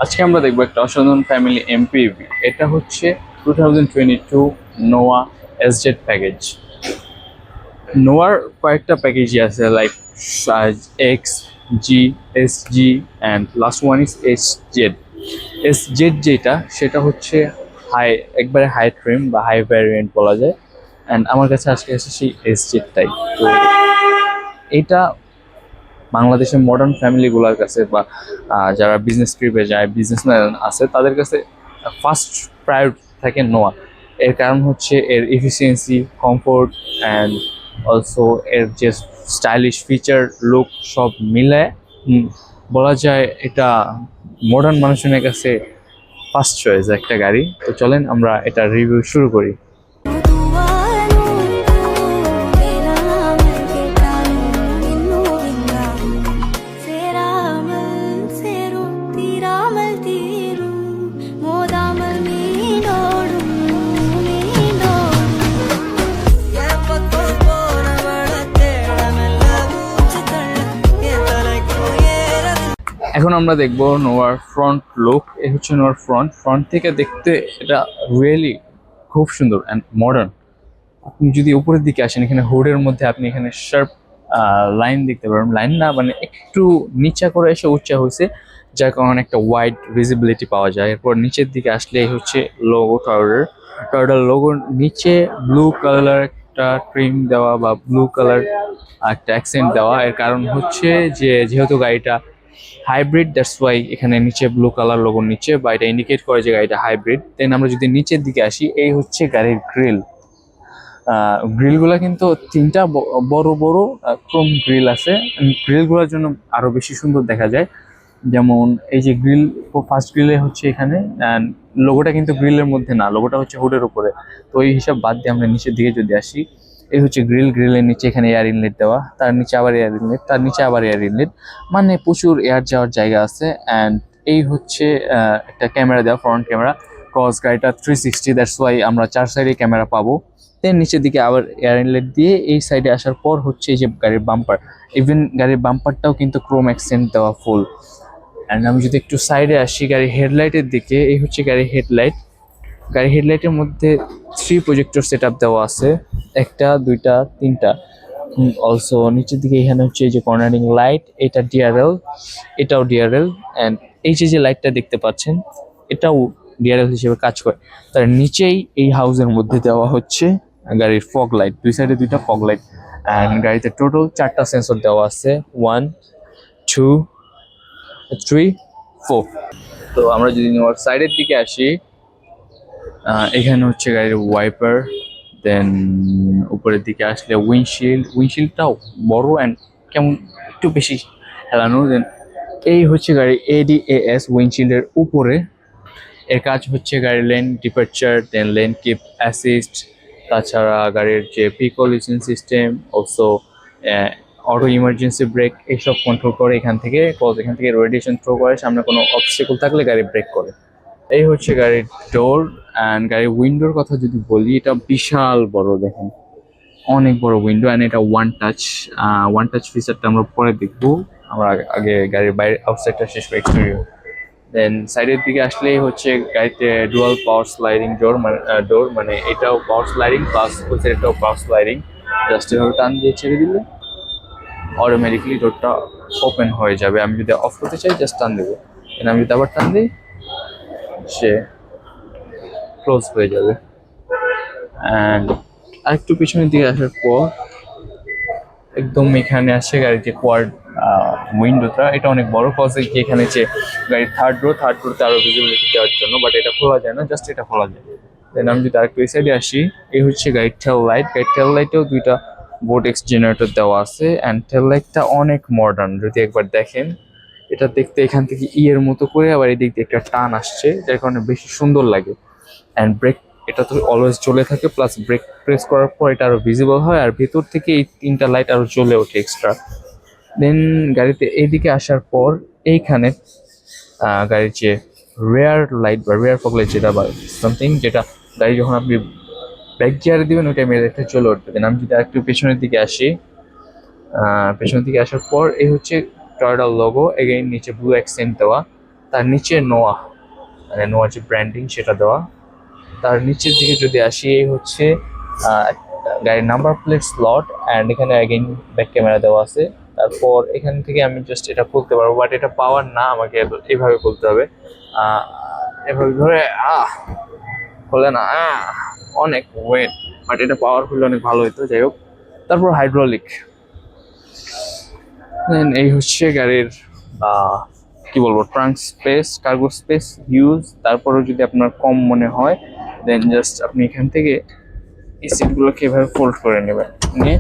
আজকে আমরা দেখবো একটা অসাধারণ ফ্যামিলি এমপিভি। এটা হচ্ছে 2022 নোয়া এসজেড প্যাকেজ। নোয়ার কয়েকটা প্যাকেজই আছে, like x, G, S G and last one is S Z. S Z যেটা সেটা হচ্ছে হাই, একবারে হাই ট্রিম বা হাই ভ্যারিয়েন্ট বলা যায়। অ্যান্ড আমার কাছে আজকে এসে সেই এস জেডটাই। তো এটা বাংলাদেশের মডার্ন ফ্যামিলিগুলোর কাছে বা যারা বিজনেস ট্রিপে যায়, বিজনেসম্যান আছে, তাদের কাছে ফার্স্ট প্রায়োরিটি থাকে নোয়া। এর কারণ হচ্ছে এর এফিসিয়েন্সি, কমফোর্ট অ্যান্ড অলসো এর যে স্টাইলিশ ফিচার, লুক সব মিলে বলা যায় এটা মডার্ন মানুষজনের কাছে ফার্স্ট চয়েস একটা গাড়ি। তো চলেন আমরা এটা রিভিউ শুরু করি। এখন আমরা দেখবো নোয়ার ফ্রন্ট লুক। এই হচ্ছে নোয়ার ফ্রন্ট থেকে দেখতে এটা রিয়েলি খুব সুন্দর অ্যান্ড মডার্ন। আপনি যদি উপরের দিকে আসেন, এখানে হুডের মধ্যে আপনি এখানে শার্প লাইন দেখতে পারবেন। লাইন না মানে একটু নিচা করে এসে উচ্চা হয়েছে, যার কারণে একটা ওয়াইড ভিজিবিলিটি পাওয়া যায়। এরপর নিচের দিকে আসলে এই হচ্ছে লোগো, টয়োটার লোগোর নিচে ব্লু কালার একটা ট্রিম দেওয়া বা ব্লু কালার একটা অ্যাকসেন্ট দেওয়া। এর কারণ হচ্ছে যে যেহেতু গাড়িটা হাইব্রিড, দ্যাটস ওয়াই এখানে নিচে ব্লু কালার লোগোর নিচে, বা এটা ইন্ডিকেট করে যে গাড়িটা হাইব্রিড। দেন আমরা যদি নিচের দিকে আসি, এই হচ্ছে গাড়ির গ্রিলগুলো কিন্তু তিনটা বড় বড় ক্রোম গ্রিল আছে। গ্রিলগুলোর জন্য আরো বেশি সুন্দর দেখা যায়। যেমন এই যে গ্রিল, ফার্স্ট গ্রিলে হচ্ছে এখানে লোগোটা কিন্তু গ্রিলের মধ্যে না, লোগোটা হচ্ছে হুডের উপরে। তো এই হিসাব বাদ দিয়ে আমরা নিচের দিকে যদি আসি, এই হচ্ছে গ্রিলের নিচে এখানে এয়ার ইনলেট দেওয়া, তার নিচে আবার এয়ার ইনলেট, তার নিচে আবার এয়ার ইনলেট, মানে প্রচুর এয়ার যাওয়ার জায়গা আছে। অ্যান্ড এই হচ্ছে একটা ক্যামেরা দেওয়া, ফ্রন্ট ক্যামেরা, কজ গাড়িটা 360, দ্যাটস ওয়াই আমরা 4 সাইডে ক্যামেরা পাবো। দেন নিচের দিকে আবার এয়ার ইনলেট দিয়ে এই সাইডে আসার পর হচ্ছে এই যে গাড়ির বাম্পার, ইভেন গাড়ির বাম্পারটাও কিন্তু ক্রোম অ্যাকসেন্ট দেওয়া ফুল। অ্যান্ড আমি যদি একটু সাইডে আসি গাড়ির হেডলাইটের দিকে, এই হচ্ছে গাড়ির হেডলাইট। গাড়ির হেডলাইটের মধ্যে 3 প্রজেক্টর সেট আপ দেওয়া আছে, একটা, দুইটা, তিনটা। অলসো নিচের দিকে এখানে হচ্ছে এই যে কর্নারিং লাইট, এটা ডিআরএল, এটাও ডিআরএল। অ্যান্ড এই যে লাইটটা দেখতে পাচ্ছেন, এটাও ডিআরএল হিসেবে কাজ করে। তার নিচেই এই হাউসের মধ্যে দেওয়া হচ্ছে গাড়ির ফগ লাইট, দুই সাইডে দুইটা ফগ লাইট। অ্যান্ড গাড়িতে টোটাল 4টা সেন্সর দেওয়া আছে, 1, 2, 3, 4। তো আমরা যদি নোয়ার সাইডের দিকে আসি, এখানে হচ্ছে গাড়ির ওয়াইপার। দেন উপরের দিকে আসলে উইন্ডশিল্ডটাও বড় অ্যান্ড কেমন একটু বেশি হেলানো। দেন এই হচ্ছে গাড়ির এডিএএস উইন্ডশিল্ডের উপরে। এর কাজ হচ্ছে গাড়ির lane departure, then lane keep assist, তাছাড়া গাড়ির যে precollision system, also auto emergency brake, এইসব কন্ট্রোল করে এখান থেকে। এখান থেকে রেডিয়েশন থ্রো করে, সামনে কোনো অবস্টেকল থাকলে গাড়ি ব্রেক করে। এই হচ্ছে গাড়ির ডোর। অ্যান্ড গাড়ির উইন্ডোর কথা যদি বলি, এটা বিশাল বড়, দেখেন অনেক বড় উইন্ডো। অ্যান্ড এটা ওয়ান টাচ ফিচারটা আমরা পরে দেখবো। আমরা আগে গাড়ির বাইরে আউটসাইডটা শেষ করে এক্সটেরিয়র। দেন সাইডের দিকে আসলেই হচ্ছে গাড়িতে ডুয়াল পাওয়ার স্লাইডিং ডোর, মানে এটাও পাওয়ার স্লাইডিং প্লাস ওই সাইডটাও পাওয়ার স্লাইডিং। জাস্ট এভাবে টান দিয়ে ছেড়ে দিলে অটোমেটিকলি ডোরটা ওপেন হয়ে যাবে। আমি যদি অফ করতে চাই জাস্ট টান দেবো, আমি যদি আবার টান দিই সে ক্লোজ হয়ে যাবে। অ্যান্ড আরেকটু পিছনের দিকে আসার পর একদম এখানে আসে গাড়ির যে কোয়াড উইন্ডোটা, এটা অনেক বড়, কজ এখানে যে গাড়ির থার্ড রোতে আরো ভিজিবিলিটি দেওয়ার জন্য, বাট এটা খোলা যায় না, জাস্ট এটা খোলা যায়। দেন আমি যদি আরেকটু এই সাইডে আসি, এই হচ্ছে গাড়ির টেল লাইটেও দুইটা ভোল্টেক্স জেনারেটর দেওয়া আছে। অ্যান্ড টেল লাইটটা অনেক মডার্ন, যদি একবার দেখেন এটা দেখতে এখান থেকে ইয়ের মতো করে আবার এই দিক দিয়ে একটা টান আসছে, যার কারণে বেশি সুন্দর লাগে। অ্যান্ড ব্রেক, এটা তো অলওয়েজ জ্বলে থাকে, প্লাস ব্রেক প্রেস করার পর এটা আরো ভিজিবল হয়, আর ভেতর থেকে এই 3টা লাইট আরো জ্বলে ওঠে এক্সট্রা। দেন গাড়িতে এইদিকে আসার পর এইখানে গাড়ির যে রেয়ার লাইট বা রেয়ার ফগ লাইট, যেটা বা সামথিং, যেটা গাড়ি যখন আপনি ব্যাক গিয়ারে দিবেন ওই টাইমে লাইটটা জ্বলে উঠবে। দেন আমি যদি একটু পেছনের দিকে আসি, পেছন দিকে আসার পর এই হচ্ছে টয়োটার লোগো, এগেইন নিচে ব্লু অ্যাকসেন্ট দেওয়া, তার নিচে নোয়া মানে নোয়া যে ব্র্যান্ডিং সেটা দেওয়া। তার নিচের দিকে যদি আসি এই হচ্ছে গাড়ির নাম্বার প্লেট স্লট অ্যান্ড এখানে অ্যাগেইন ব্যাক ক্যামেরা দেওয়া আছে। তারপর এখান থেকে আমি জাস্ট এটা খুলতে পারবো, বাট এটা পাওয়ার না, আমাকে এইভাবে খুলতে হবে। আহ, এভাবে ধরে খোলে না, অনেক ওয়েট, বাট এটা পাওয়ার হলে অনেক ভালো হতো। যাই হোক, তারপর হাইড্রোলিক, এই হচ্ছে গাড়ির কি বলবো trunk space, cargo space huge. তারপরেও যদি আপনার কম মনে হয় দেন জাস্ট আপনি এখান থেকে এই সিটগুলোকে এভাবে ফোল্ড করে নেবেন, নিয়ে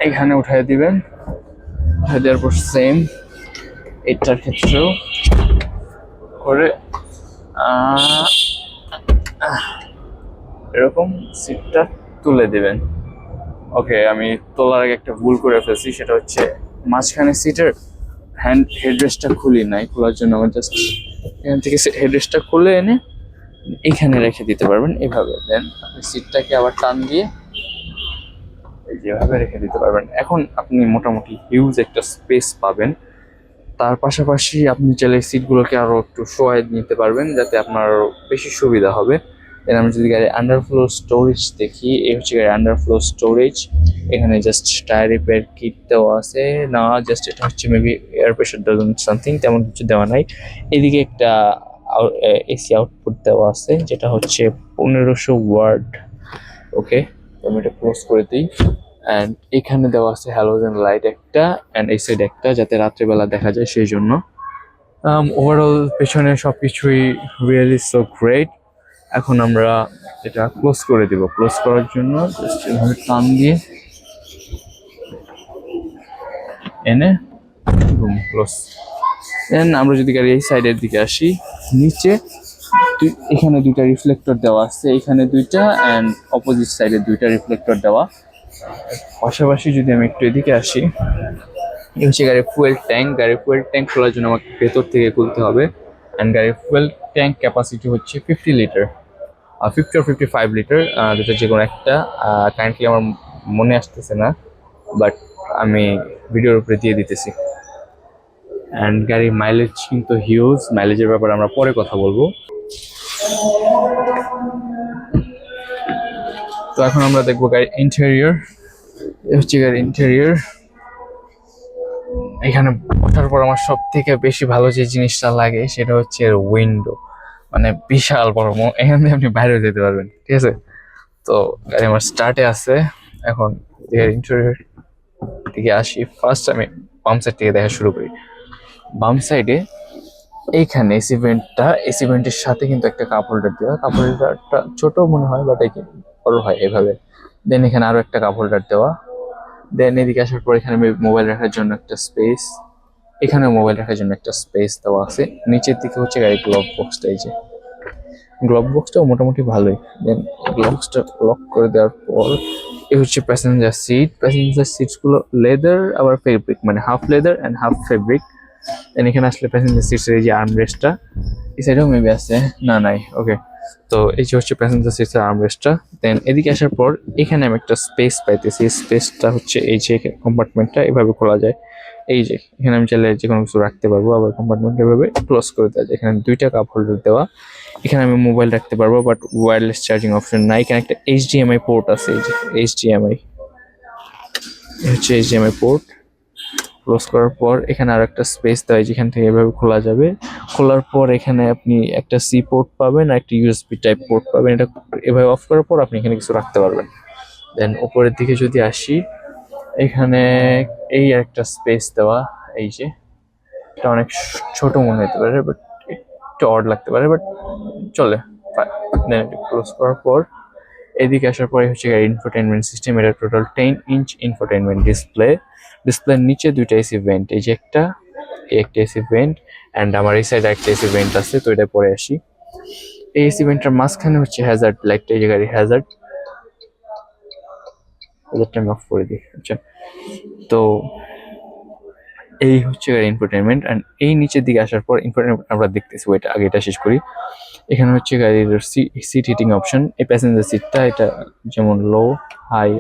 এখানে উঠাই দিবেন। উঠাই দেওয়ার পর সেম এটার ক্ষেত্রেও করে এরকম সিটটা তুলে দিবেন। ওকে, আমি তোলার আগে একটা ভুল করে ফেলছি, সেটা হচ্ছে মাঝখানে সিটের হেডরেস্টটা খুলি নাই। খোলার জন্য আমার জাস্ট এখান থেকে হেডরেস্টটা খুলে এনে এখানে রেখে দিতে পারবেন এভাবে। দেন আপনি সিটটাকে আবার টান দিয়ে যেভাবে রেখে দিতে পারবেন। এখন আপনি মোটামুটি হিউজ একটা স্পেস পাবেন। তার পাশাপাশি আপনি চাইলে সিটগুলোকে আরো একটু শোয়াই নিতে পারবেন, যাতে আপনার বেশি সুবিধা হবে। দেন আমি যদি গাড়ির আন্ডারফ্লো স্টোরেজ দেখি, এই হচ্ছে গাড়ির আন্ডারফ্লো স্টোরেজ। এখানে জাস্ট টায়ার রিপেয়ার কিট দেওয়া আছে না, জাস্ট এটা হচ্ছে maybe air pressure doesn't something, তেমন কিছু দেওয়া নাই। এদিকে একটা এসি আউটপুট দেওয়া আছে, যেটা হচ্ছে 1500 ওয়াট। ওকে, আমি এটা ক্লোজ করে দিই। অ্যান্ড এখানে দেওয়া আছে হ্যালোজেন লাইট একটা, অ্যান্ড এই সাইড একটা, যাতে রাত্রেবেলা দেখা যায় সেই জন্য। ওভারঅল পেছনে সবকিছুই রিয়েলি সো গ্রেট। এখন আমরা এটা ক্লোজ করে দিব। ক্লোজ করার জন্য জাস্ট এভাবে টান দিয়ে এনে ক্লোজ। দেন আমরা যদি গাড়ি এই সাইডের দিকে আসি, নিচে এখানে দুইটা রিফ্লেক্টর দেওয়া আছে, এখানে দুইটা অ্যান্ড অপোজিট সাইডে দুইটা রিফ্লেক্টর দেওয়া। পাশাপাশি যদি আমি একটু এদিকে আসি, এই হচ্ছে গাড়ির ফুয়েল ট্যাঙ্ক। গাড়ির ফুয়েল ট্যাঙ্ক খোলার জন্য আমাকে ভেতর থেকে খুলতে হবে। অ্যান্ড গাড়ির ফুয়েল ট্যাঙ্ক ক্যাপাসিটি হচ্ছে 50 লিটার, 50 or 55 লিটার, যেটা যে কোনো একটা। কারেন্টলি আমার মনে আসতেছে না, বাট আমি ভিডিওর উপরে দিয়ে দিতেছি। অ্যান্ড গাড়ির মাইলেজ কিন্তু হিউজ, মাইলেজের ব্যাপারে আমরা পরে কথা বলবো। তো এখন আমরা দেখবো গাড়ির ইন্টেরিয়র। এই হচ্ছে গাড়ির ইন্টেরিয়র। এখানে ওঠার পর আমার সব থেকে বেশি ভালো যে জিনিসটা লাগে সেটা হচ্ছে উইন্ডো, মানে বিশাল বড়, এখান থেকে আপনি বাইরে যেতে পারবেন, ঠিক আছে। তো গাড়ি আমার স্টার্টে আছে। এখন ইন্টেরিয়র দিকে আসি। ফার্স্ট আমি বাম সাইড থেকে দেখা শুরু করি। বাম সাইডে এইখানে এসি ভেন্টের সাথে কিন্তু একটা কাপ হোল্ডার দেওয়া। কাপ হোল্ডারটা ছোট মনে হয়, বাট বড় হয় এভাবে। দেন এখানে আরো একটা কাপ হোল্ডার দেওয়া। দেন এদিকে আসার পর এখানে মোবাইল রাখার জন্য একটা স্পেস, এখানে মোবাইল রাখার জন্য একটা স্পেস দেওয়া আছে। নিচের দিকে হচ্ছে গাড়ির গ্লোভ বক্সটা, এই যে গ্লোভ বক্সটাও মোটামুটি ভালোই। দেন গ্লোভ বক্সটা লক করে দেওয়ার পর এই হচ্ছে প্যাসেঞ্জার সিট। প্যাসেঞ্জার সিটসগুলো লেদার আবার ফেব্রিক, মানে half leather and half fabric. Then এখানে আসলে প্যাসেঞ্জার সিটসের এই যে আর্মরেস্টটা, এই সাইডেও মেবি আছে, না নাই, ওকে। তো এই যে হচ্ছে প্যাসেঞ্জার সিটসের আর্মরেস্টটা। দেন এদিকে আসার পর এখানে আমি একটা স্পেস পাইতেছি। স্পেসটা হচ্ছে এই যে কম্পার্টমেন্টটা এভাবে খোলা যায়। এই যে এখানে আমি চাইলে যে কোনো কিছু রাখতে পারবো, আবার কম্পার্টমেন্ট এভাবে ক্লোজ করে দেওয়া যায়। এখানে দুইটা কাপ হোল্ডার দেওয়া। এখানে আমি মোবাইল রাখতে পারবো, বাট ওয়্যারলেস চার্জিং অপশন নাই। এখানে একটা এইচডিএমআই পোর্ট আছে, এই যে এইচডিএমআই, হচ্ছে এইচডিএমআই পোর্ট। ক্লোজ করার পর এখানে আর একটা স্পেস দেওয়া, যেখান থেকে এভাবে খোলা যাবে। খোলার পর এখানে আপনি একটা সি পোর্ট পাবেন আর একটা ইউএসবি টাইপ পোর্ট পাবেন। এটা এভাবে অফ করার পর আপনি এখানে কিছু রাখতে পারবেন। দেন উপরের দিকে যদি আসি, এখানে এই একটা স্পেস দেওয়া, এই যে এটা অনেক ছোট মনে হতে পারে, বাট একটু অড লাগতে পারে, বাট চলে। দেন ক্লোজ করার পর এদিকে আসার পরে হচ্ছে ইনফোটেনমেন্ট সিস্টেম। এটা টোটাল 10-inch ইনফোটেনমেন্ট ডিসপ্লে। ডিসপ্লের নিচে দুইটা এসি ভেন্ট, এই যে একটা এসি ভেন্ট, অ্যান্ড আমার এই সাইডে একটা এসি ভেন্ট আছে। তো এটা পরে আসি। এই এসি ভেন্টের মাঝখানে হচ্ছে হ্যাজার্ড লাইটটা, এই যে গাড়ি হ্যাজার্ডটা আমি অফ করে দিই। আচ্ছা, তো এই হচ্ছে গাড়ি ইনফোটেনমেন্ট। অ্যান্ড এই নিচের দিকে আসার পর ইনফোটেনমেন্ট আমরা দেখতেছি, ওইটা আগে এটা শেষ করি। এখানে হচ্ছে গাড়ির সিট হিটিং অপশন। এই প্যাসেঞ্জার সিটটা এটা যেমন লো, হাই,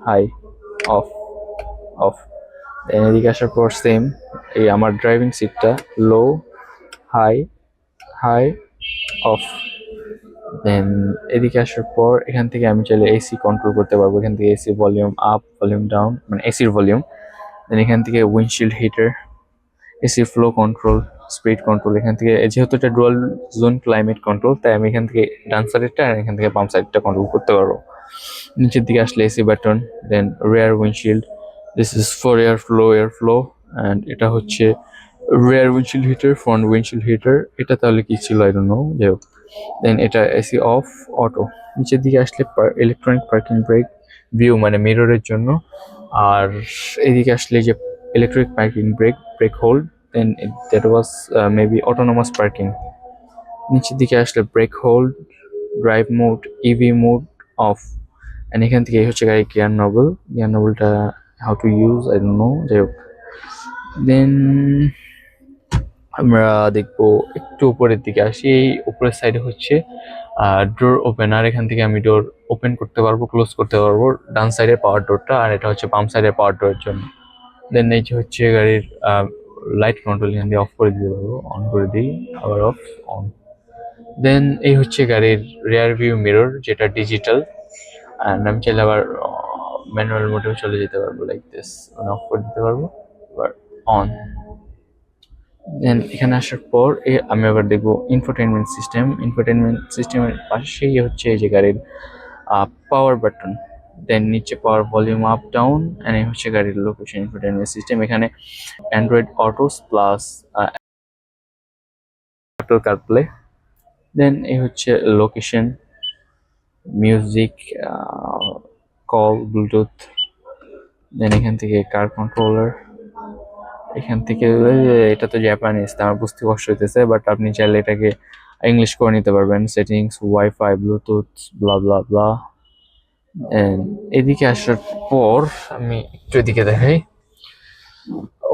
হাই, অফ, অফ। দেন এদিকে আসার পর সেম এই আমার ড্রাইভিং সিটটা লো, হাই, হাই, অফ। দেন এদিকে আসার পর এখান থেকে আমি চাইলে এসি কন্ট্রোল করতে পারবো, এখান থেকে AC volume up, volume down, মানে এসির ভলিউম। দেন এখান থেকে windshield heater, AC flow control, speed control. এখান থেকে যেহেতু এটা ডুয়াল জোন ক্লাইমেট কন্ট্রোল, তাই আমি এখান থেকে ডান সাইডেরটা আর এখান থেকে বাম সাইডটা কন্ট্রোল করতে পারবো। নিচের দিকে আসলে AC button, then rear windshield, this is for air flow and এটা হচ্ছে rear windshield heater, front windshield heater. এটা তাহলে কি ছিল আই ডোন্ট নো, যাই হোক। দেন এটা এসি অফ, অটো। নিচের দিকে আসলে ইলেকট্রনিক পার্কিং ব্রেক ভিউ, মানে মিররের জন্য। আর এদিকে আসলে যে electric parking brake, brake hold, then that was maybe autonomous parking. নিচের দিকে আসলে brake hold, drive mode, EV mode off. And এখান থেকে এই হচ্ছে গাড়ি গিয়ার নবল, গিয়ার নবলটা how to use I don't know, যাই হোক। দেন আমরা দেখবো একটু উপরের দিকে আসি, এই উপরের সাইডে হচ্ছে ডোর ওপেনার। এখান থেকে আমি ডোর ওপেন করতে পারবো, ক্লোজ করতে পারবো, ডান সাইডের পাওয়ার ডোরটা, আর এটা হচ্ছে বাম সাইডের পাওয়ার ডোরের জন্য। দেন এই যে হচ্ছে গাড়ির লাইট কন্ট্রোল, এখান দিয়ে অফ করে দিতে পারবো, অন করে দিই, আবার অফ, অন। দেন এই হচ্ছে গাড়ির রেয়ার ভিউ মিরর, যেটা ডিজিটাল। অ্যান্ড আমি চাইলে আবার ম্যানুয়াল মোডেও চলে যেতে পারবো, লাইক দিস, মানে অফ করে দিতে পারবো, আবার অন। দেন এখানে আসার পর আমি আবার দেখবো ইনফোটেনমেন্ট সিস্টেম। ইনফোটেনমেন্ট সিস্টেমের পাশেই হচ্ছে এই যে গাড়ির পাওয়ার বাটন, দেন নিচে power volume up down, and এই হচ্ছে গাড়ির লোকেশন ইনফোটেনমেন্ট সিস্টেম। এখানে Android autos plus Apple CarPlay. Then এই হচ্ছে location, music, call, Bluetooth. Then এখান থেকে কার কন্ট্রোলার, এখান থেকে এটা তো জাপানিজ, আমার বুঝতে কষ্ট হইতেছে, বাট আপনি চাইলে এটাকে ইংলিশ করে নিতে পারবেন। সেটিংস, ওয়াইফাই, ব্লুটুথ, ব্লা ব্লা ব্লা। এদিকে আসার পর আমি একটু এদিকে দেখাই,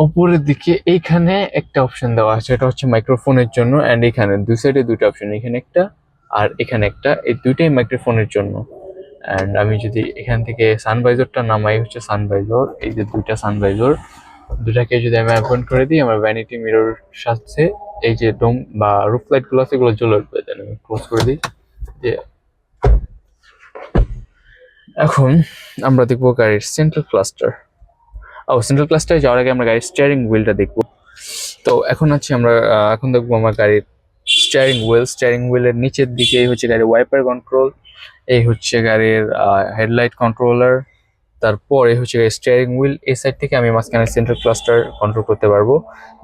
উপরের দিকে এইখানে একটা অপশন দেওয়া আছে, এটা হচ্ছে মাইক্রোফোনের জন্য। অ্যান্ড এখানে দুই সাইডে দুইটা অপশন, এখানে একটা আর এখানে একটা, এই দুইটাই মাইক্রোফোনের জন্য। অ্যান্ড আমি যদি এখান থেকে সানভাইজরটা নামাই, হচ্ছে সানভাইজর, এই যে দুইটা সানভাইজর, দুটাকে যদি আমি অ্যাপয়েন্ট করে দিই, আমার ভ্যানিটি মিরর সাথে এই যে ডোম বা রুফ লাইট গুলো আছে, এগুলো জ্বলে উঠবে। দেন আমি ক্লোজ করে দিই। যে এখন আমরা দেখবো গাড়ির সেন্ট্রাল ক্লাস্টার। সেন্ট্রাল ক্লাস্টারে যাওয়ার আগে আমরা গাড়ির স্টিয়ারিং হুইলটা দেখবো। তো এখন আমরা এখন দেখবো আমার গাড়ির স্টিয়ারিং হুইল। স্টিয়ারিং হুইলের নিচের দিকে হচ্ছে গাড়ির ওয়াইপার কন্ট্রোল, এই হচ্ছে গাড়ির হেডলাইট কন্ট্রোলার, তারপর এই হচ্ছে স্টিয়ারিং হুইল। এই সাইড থেকে আমি মাঝখানে সেন্ট্রাল ক্লাস্টার কন্ট্রোল করতে পারবো।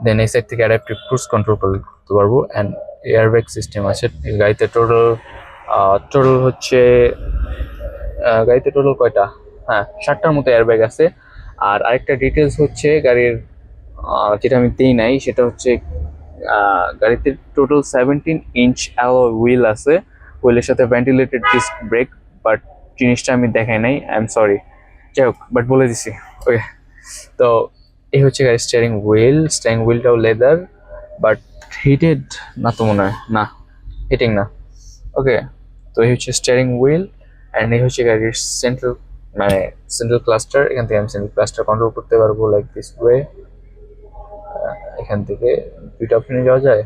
দেন এই সাইড থেকে অ্যাডাপটিভ ক্রুজ কন্ট্রোল করতে পারবো। অ্যান্ড এয়ারব্যাগ সিস্টেম আছে গাড়িতে। টোটাল হচ্ছে গাড়িতে টোটাল কয়টা, হ্যাঁ 7টার মতো এয়ারব্যাগ আছে। আর আরেকটা ডিটেলস হচ্ছে গাড়ির যেটা আমি দিই নাই, সেটা হচ্ছে গাড়িতে টোটাল 17 ইঞ্চ অ্যালয় হুইল আছে, হুইলের সাথে ভেন্টিলেটেড ডিস্ক ব্রেক, বাট জিনিসটা আমি দেখাই নাই, আই এম সরি। যাই হোক, বাট বলে দিছি। ওকে, তো এই হচ্ছে গাড়ির স্টিয়ারিং হুইল। স্টিয়ারিং হুইলটাও লেদার, বাট হিটেড না তো মনে হয়, না হিটিং না। ওকে, তো এই হচ্ছে স্টিয়ারিং হুইল। অ্যান্ড এই হচ্ছে গাড়ির সেন্ট্রাল, মানে সেন্ট্রাল ক্লাস্টার। এখান থেকে আমি সেন্ট্রাল ক্লাস্টার কন্ট্রোল করতে পারবো, লাইক দিস ওয়ে। এখান থেকে দুইটা অপশনে যাওয়া যায়।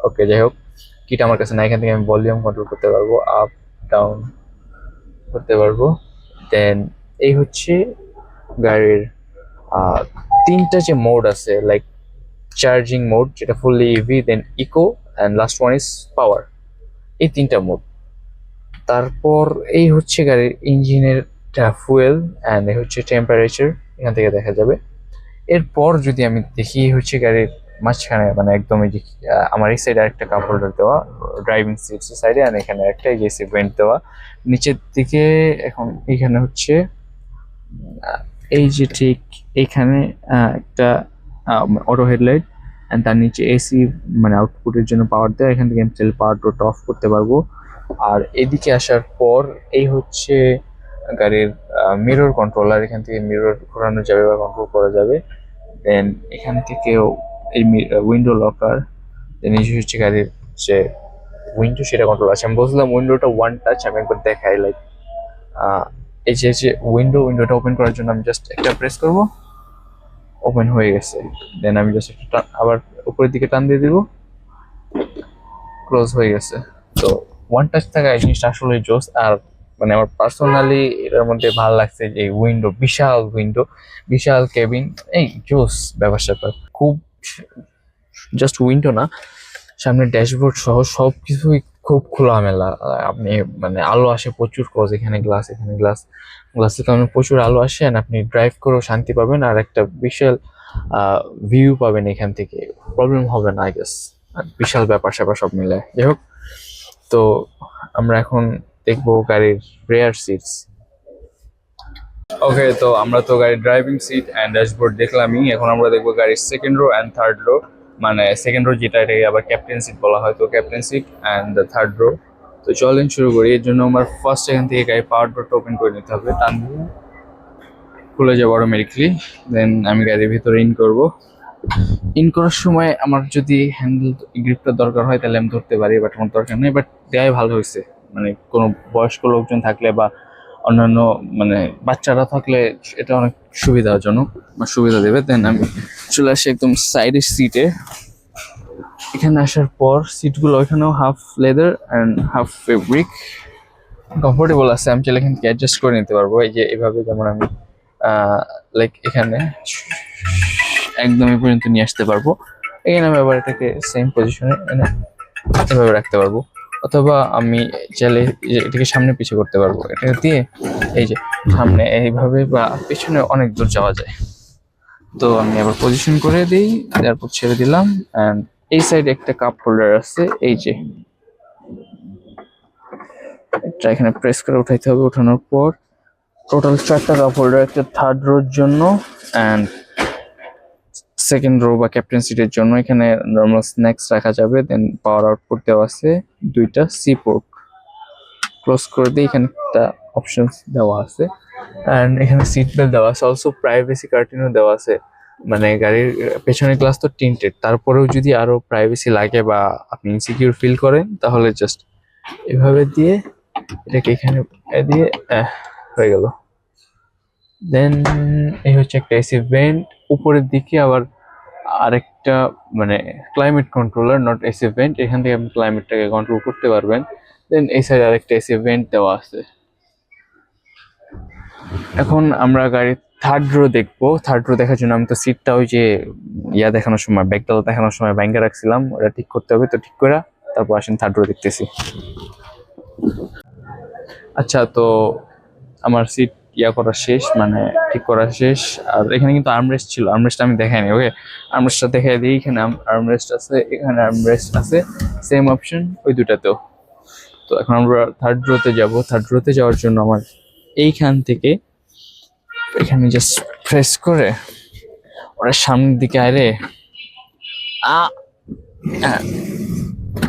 ওকে, যাই হোক, কিটা আমার কাছে না। এখান থেকে আমি ভলিউম কন্ট্রোল করতে পারবো, আপ ডাউন করতে পারবো। দেন এই হচ্ছে গাড়ির তিনটা যে মোড আছে, লাইক চার্জিং মোড, যেটা fully EV, then eco, and last one is power. এই তিনটা মোড। তারপর এই হচ্ছে গাড়ির ইঞ্জিনের ফুয়েল, অ্যান্ড এই হচ্ছে টেম্পারেচার, এখান থেকে দেখা যাবে। এরপর যদি আমি দেখি হচ্ছে গাড়ির মাঝখানে, মানে একদম এই যে আমার এই সাইডে আরেকটা কাপ হোল্ডার দেওয়া ড্রাইভিং সিট সাইডে, আর এখানে একটা এসি ভেন্ট দেওয়া নিচের দিকে। এখন এখানে হচ্ছে এই যে ঠিক এইখানে একটা অটো হেডলাইট, অ্যান্ড তার নিচে এসি, মানে আউটপুটের জন্য পাওয়ার দেওয়া। এখান থেকে আমি পাওয়ার ডোরটা অফ করতে পারবো। আর এদিকে আসার পর এই হচ্ছে গাড়ির মিরর কন্ট্রোলার, এখান থেকে মিরর ঘোরানো যাবে বা কন্ট্রোল করা যাবে। দেন এখান থেকেও এই উইন্ডো লকার, দেন এই হচ্ছে গাড়ির যে উইন্ডো, সেটা কন্ট্রোল আছে। আমি বলছিলাম উইন্ডোটা ওয়ান টাচ, আমি একবার দেখাই, লাইক এই যে উইন্ডোটা ওপেন করার জন্য আমি জাস্ট একটা প্রেস করব, ওপেন হয়ে গেছে। দেন আমি জাস্ট একটু আবার উপরের দিকে টান দিয়ে দিব, ক্লোজ হয়ে গেছে। তো ওয়ান টাচ থাকা এই জিনিসটা আসলে জোস। আর মানে আমার পার্সোনালি এটার মধ্যে ভালো লাগছে যে উইন্ডো, বিশাল কেবিন, এই জোস ব্যাপার স্যাপার খুব। জাস্ট উইন্ডো না, সামনে ড্যাশবোর্ড সহ সবকিছুই খুব খোলামেলা। আপনি মানে আলো আসে প্রচুর, কজ এখানে গ্লাসের কারণে প্রচুর আলো আসে, আর আপনি ড্রাইভ করেও শান্তি পাবেন, আর একটা বিশাল ভিউ পাবেন এখান থেকে, প্রবলেম হবে না আই গেস। বিশাল ব্যাপার স্যাপার সব মিলে, যাই হোক। তো আমরা এখন দেখবো গাড়ির রেয়ার সিটস। ওকে, তো আমরা তো গাড়ির ড্রাইভিং সিট অ্যান্ড ড্যাশবোর্ড দেখলামই, এখন আমরা দেখবো গাড়ির second row and third row. মানে সেকেন্ড রো যেটা, এটাকে আবার ক্যাপ্টেন সিট বলা হয়, তো captain seat and the third row. তো চলেন শুরু করি। এর জন্য আমার ফার্স্ট এখান থেকে গাড়ির পাওয়ার ডোরটা ওপেন করে নিতে হবে, টান দিয়ে খুলে যাবো অটোমেটিকলি। দেন আমি গাড়ির ভিতরে ইন করার সময় আমার যদি হ্যান্ডেল গ্রিপটা দরকার হয় তাহলে আমি ধরতে পারি, বাট আমার দরকার নেই। বাট দেওয়াই ভালো হয়েছে, মানে কোনো বয়স্ক লোকজন থাকলে বা অন্যান্য মানে বাচ্চারা থাকলে এটা অনেক সুবিধাজনক বা সুবিধা দেবে। দেন আমি চলে আসি একদম সাইডের সিটে। এখানে আসার পর সিটগুলো ওইখানেও half leather and half fabric, comfortable আছে। আমি চাইলে এখান থেকে অ্যাডজাস্ট করে নিতে পারবো, এই যে এভাবে, যেমন আমি লাইক এখানে একদম এই পর্যন্ত নিয়ে আসতে পারবো। এখানে আমি আবার এটাকে সেম পজিশনে এনে এভাবে রাখতে পারবো, অথবা আমি চাইলে এটাকে সামনে পিছু করতে পারবো। এটা দিয়ে এই যে সামনে এইভাবে বা পিছনে অনেক দূর যাওয়া যায়। তো আমি আবার পজিশন করে দিই, তারপর ছেড়ে দিলাম। অ্যান্ড এই সাইডে একটা কাপ হোল্ডার আছে, এই যে এটা এখানে প্রেস করে উঠাইতে হবে। উঠানোর পর টোটাল 4টা কাপ হোল্ডার, একটা থার্ড রোর জন্য অ্যান্ড সেকেন্ড রো বা ক্যাপ্টেন সিটের জন্য। এখানে নর্মাল স্ন্যাক্স রাখা যাবে। দেন পাওয়ার আউটপুট দেওয়া আছে, 2টা সি পোর্ট। ক্লোজ করে দিয়ে এখানে একটা অপশন দেওয়া আছে, অ্যান্ড এখানে সিট বেল্ট দেওয়া আছে। অলসো প্রাইভেসি কার্টেনও দেওয়া আছে। মানে গাড়ির পেছনের গ্লাস তো টিন্টেড, তারপরেও যদি আরো প্রাইভেসি লাগে বা আপনি ইনসিকিউর ফিল করেন তাহলে জাস্ট এভাবে দিয়ে এটাকে এখানে দিয়ে হয়ে গেল। দেন এই হচ্ছে একটা এসি ভেন্ট। উপরের দিকে আবার আরেকটা মানে climate controller, not AC vent. এখান থেকে আপনি ক্লাইমেটটাকে কন্ট্রোল করতে পারবেন। দেন এই সাইডে আরেকটা এসি ভেন্ট দেওয়া আছে। এখন আমরা গাড়ির থার্ড রো দেখবো। থার্ড রো দেখার জন্য আমি তো সিটটা ওই যে দেখানোর সময়, ব্যাকডালা দেখানোর সময় ভাঙ্গা রাখছিলাম, ওটা ঠিক করতে হবে। তো ঠিক করে তারপর আসেন থার্ড রো দেখতেছি। আচ্ছা, তো আমার সিট করা শেষ, মানে ঠিক করা শেষ। আর এখানে কিন্তু আর্মরেস্ট ছিল, আর্মরেস্ট আমি দেখাইনি। ওকে, আর্মরেস্টটা দেখাই দিই। এখানে আর্মরেস্ট আছে, এখানে আর্মরেস্ট আছে, সেম অপশন ওই দুটাতেও। তো এখন আমরা থার্ড রোতে যাব। থার্ড রোতে যাওয়ার জন্য আমার এইখান থেকে এখানে জাস্ট প্রেস করে ওরা সামনের দিকে আরে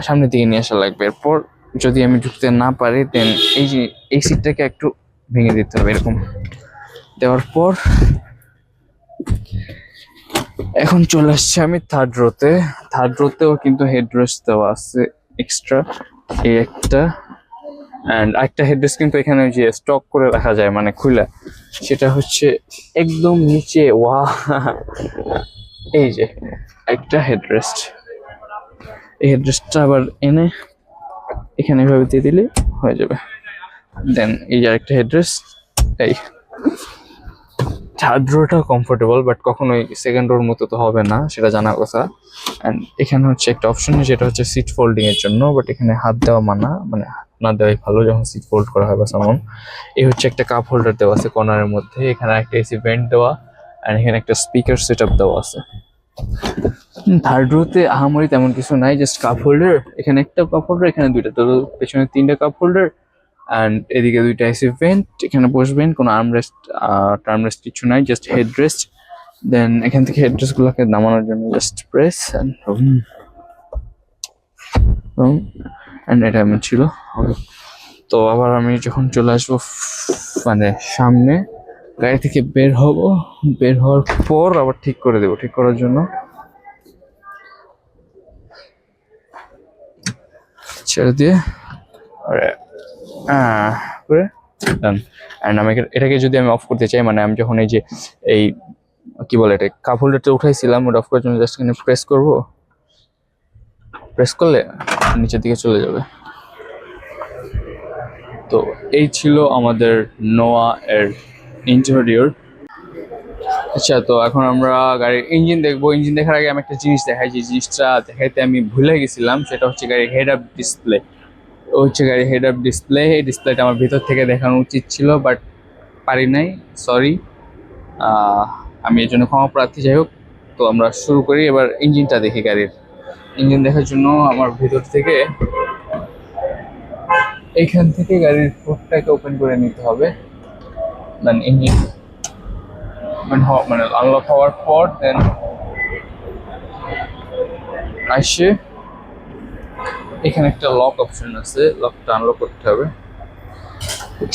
সামনের দিকে নিয়ে আসা লাগবে। এরপর যদি আমি ঢুকতে না পারি দেন এই যে এই সিটটাকে একটু ভেঙে দিতে হবে, এরকম দেওয়ার পর এখন চলে আসছে আমি থার্ড রোতে। থার্ড রোতেও কিন্তু হেডরেস্ট দেওয়া আছে এক্সট্রা, এই একটা অ্যান্ড আরেকটা হেডরেস্ট কিন্তু এখানে যে স্টক করে রাখা যায় মানে খুলে, সেটা হচ্ছে একদম নিচে। ওয়া, এই যে একটা হেডরেস্ট, এই হেডরেস্টটা আবার এনে এখানে এভাবে দিয়ে দিলে হয়ে যাবে। দেন এই যে আরেকটা হেডরেস্ট। এই থার্ড রোটা কমফোর্টেবল, বাট কখনোই সেকেন্ড রোর মতো তো হবে না, সেটা জানার কথা। অ্যান্ড এখানে হচ্ছে একটা অপশন, যেটা হচ্ছে সিট ফোল্ডিং এর জন্য, বাট এখানে হাত দেওয়া মানা, মানে হাত না দেওয়াই ভালো যখন সিট ফোল্ড করা হয় বা সামন। এই হচ্ছে একটা কাপ হোল্ডার দেওয়া আছে কর্নারের মধ্যে, এখানে একটা এসি ভেন্ট দেওয়া, অ্যান্ড এখানে একটা স্পিকার সেট আপ দেওয়া আছে। থার্ড রোতে আহামরি তেমন কিছু নাই, জাস্ট কাপ হোল্ডার, এখানে একটা কাপ হোল্ডার, এখানে দুইটা, তো পেছনে 3টা কাপ হোল্ডার অ্যান্ড এদিকে 2টা এসি ভেন্ট। এখানে বসবেন, কোনো আর্মরেস্ট টার্মরেস্ট কিছু নাই, জাস্ট হেডরেস্ট। দেন এখান থেকে হেডরেস্ট গুলোকে নামানোর জন্য জাস্ট প্রেস অ্যান্ড এটা এমন ছিল। তো আবার আমি যখন চলে আসবো মানে সামনে, গাড়ি থেকে বের হওয়ার পর আবার ঠিক করে দেবো। ঠিক করার জন্য ছেড়ে দিয়ে করে অ্যান্ড আমি এটাকে যদি আমি অফ করতে চাই, মানে আমি যখন এই যে এই কি বলে এটা কাপ হোল্ডারটা উঠাইছিলাম, ওটা অফ করার জন্য জাস্ট এখানে প্রেস করব, প্রেস করলে নিচের দিকে চলে যাবে। তো এই ছিল আমাদের নোয়া এর ইন্টেরিয়র। আচ্ছা, তো এখন আমরা গাড়ির ইঞ্জিন দেখবো। ইঞ্জিন দেখার আগে আমি একটা জিনিস দেখাই, যে জিনিসটা দেখাইতে আমি ভুলে গেছিলাম, সেটা হচ্ছে গাড়ির হেড আপ ডিসপ্লে। ও হচ্ছে গাড়ির হেড আপ ডিসপ্লে। এই ডিসপ্লেটা আমার ভিতর থেকে দেখানো উচিত ছিল, বাট পারি নাই, সরি। আমি এর জন্য ক্ষমা প্রার্থী। যাই হোক, তো আমরা শুরু করি। এবার ইঞ্জিনটা দেখি। গাড়ির ইঞ্জিন দেখার জন্য আমার ভিতর থেকে এইখান থেকে গাড়ির ফুটটাকে ওপেন করে নিতে হবে। দেন ইঞ্জিন মানে আনলক হওয়ার পর দেন আসে এখানে একটা লক অপশন আছে, লকটা আনলক করতে হবে।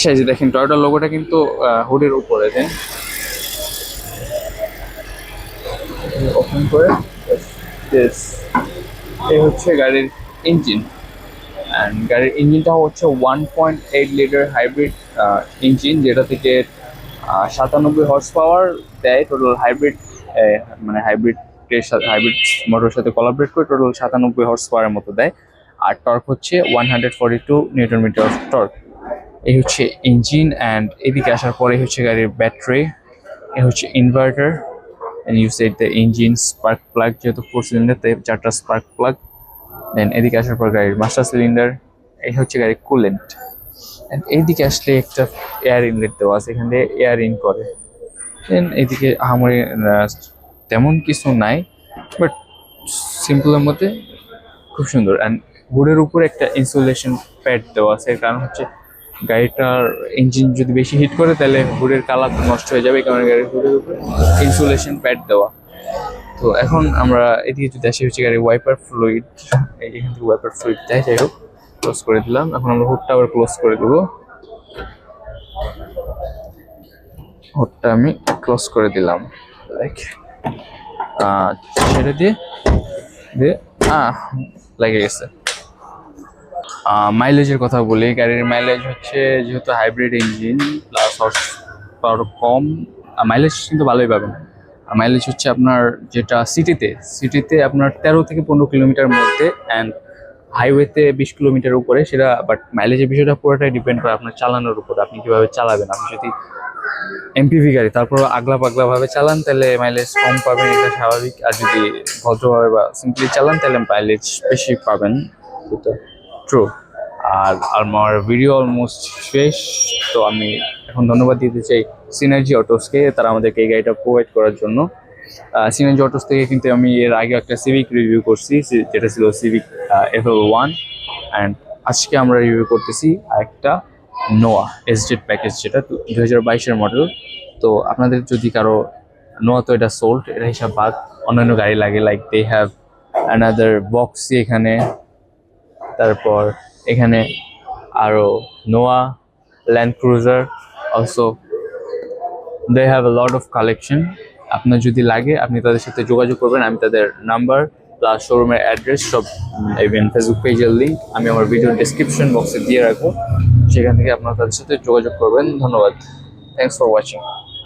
সেই যে দেখেন টয়োটা লোগোটা কিন্তু হুডের উপরে। দেন ওপেন করে এই হচ্ছে গাড়ির ইঞ্জিন। অ্যান্ড গাড়ির ইঞ্জিনটা হচ্ছে 1.8 লিটার হাইব্রিড ইঞ্জিন, যেটা থেকে 97 হর্স পাওয়ার দেয়। টোটাল হাইব্রিড মানে হাইব্রিডের সাথে হাইব্রিড মোটরের সাথে কোলাবরেট করে টোটাল 97 হর্স পাওয়ারের মতো দেয়। আর টর্ক হচ্ছে 142 নিউটন মিটার অফ টর্ক। এই হচ্ছে ইঞ্জিন। অ্যান্ড এদিকে আসার পরে হচ্ছে গাড়ির ব্যাটারি, এই হচ্ছে inverter, and you said the engine spark plug, যেহেতু 4 সিলিন্ডার তাই 4টা স্পার্ক প্লাগ। দেন এদিকে আসার পর গাড়ির মাস্টার সিলিন্ডার, এই হচ্ছে গাড়ির কুলেন্ট। এন্ড এইদিকে আসলে একটা এয়ার ইনলেট দেওয়া আছে, এখান থেকে এয়ার ইন করে। দেন এইদিকে আমার তেমন কিছু নাই, বাট সিম্পলের মধ্যে খুব সুন্দর। অ্যান্ড হুডের উপরে একটা ইনসুলেশন প্যাড দেওয়া আছে, কারণ হচ্ছে গাড়িটার ইঞ্জিন যদি বেশি হিট করে তাহলে হুডের কালার নষ্ট হয়ে যাবে, কারণ গাড়ির হুডের উপরে ইনসুলেশন প্যাড দেওয়া। তো এখন আমরা এদিকে যদি আসি হচ্ছে গাড়ির ওয়াইপার ফ্লুইড, এখান থেকে ওয়াইপার ফ্লুইড দেয়। যাই হোক, ক্লোজ করে দিলাম। এখন আমরা হুডটা আবার ক্লোজ করে দেবো। হুডটা আমি ক্লোজ করে দিলাম, লাইক সেটা দিয়ে দিয়ে লেগে গেছে। মাইলেজের কথা বলি। গাড়ির মাইলেজ হচ্ছে, যেহেতু hybrid engine plus horsepower কম, মাইলেজ কিন্তু ভালোই পাবেন। মাইলেজ হচ্ছে আপনার যেটা সিটিতে আপনার 13 থেকে 15 কিলোমিটার মধ্যে, অ্যান্ড হাইওয়েতে 20 কিলোমিটার উপরে। সেটা বাট মাইলেজের বিষয়টা পুরোটাই ডিপেন্ড করে আপনার চালানোর উপর, আপনি কিভাবে চালাবেন। আপনি যদি এমপিভি গাড়ি তারপর আগলা পাগলা ভাবে চালান তাহলে মাইলেজ কম পাবেন, এটা স্বাভাবিক। আর যদি ভদ্রভাবে বা সিম্পলি চালান তাহলে মাইলেজ বেশি পাবেন, এটা ট্রু। আর আমার ভিডিও অলমোস্ট শেষ। তো আমি এখন ধন্যবাদ দিতে চাই সিনার্জি অটোসকে, তারা আমাদেরকে এই গাড়িটা প্রোভাইড করার জন্য। সিনার্জি অটোস থেকে কিন্তু আমি এর আগে একটা সিভিক রিভিউ করছি, যেটা ছিল সিভিক FL1। অ্যান্ড আজকে আমরা রিভিউ করতেছি আরেকটা নোয়া এসজেড প্যাকেজ, যেটা 2022-এর মডেল। তো আপনাদের যদি কারো নোয়া, তো এটা সোল্ড, এটা হিসাব বাদ অন্যান্য গাড়ি লাগে, like they have another Voxy এখানে, তারপর এখানে আরো Noah, Land Cruiser, also they have a lot of collection. আপনার যদি লাগে আপনি তাদের সাথে যোগাযোগ করবেন। আমি তাদের নাম্বার প্লাস শোরুমের অ্যাড্রেস সব, ইভেন ফেসবুক পেজের লিঙ্ক আমি আমার ভিডিও ডেসক্রিপশন বক্সে দিয়ে রাখবো, সেখান থেকে আপনারা তাদের সাথে যোগাযোগ করবেন। ধন্যবাদ, থ্যাংকস ফর ওয়াচিং।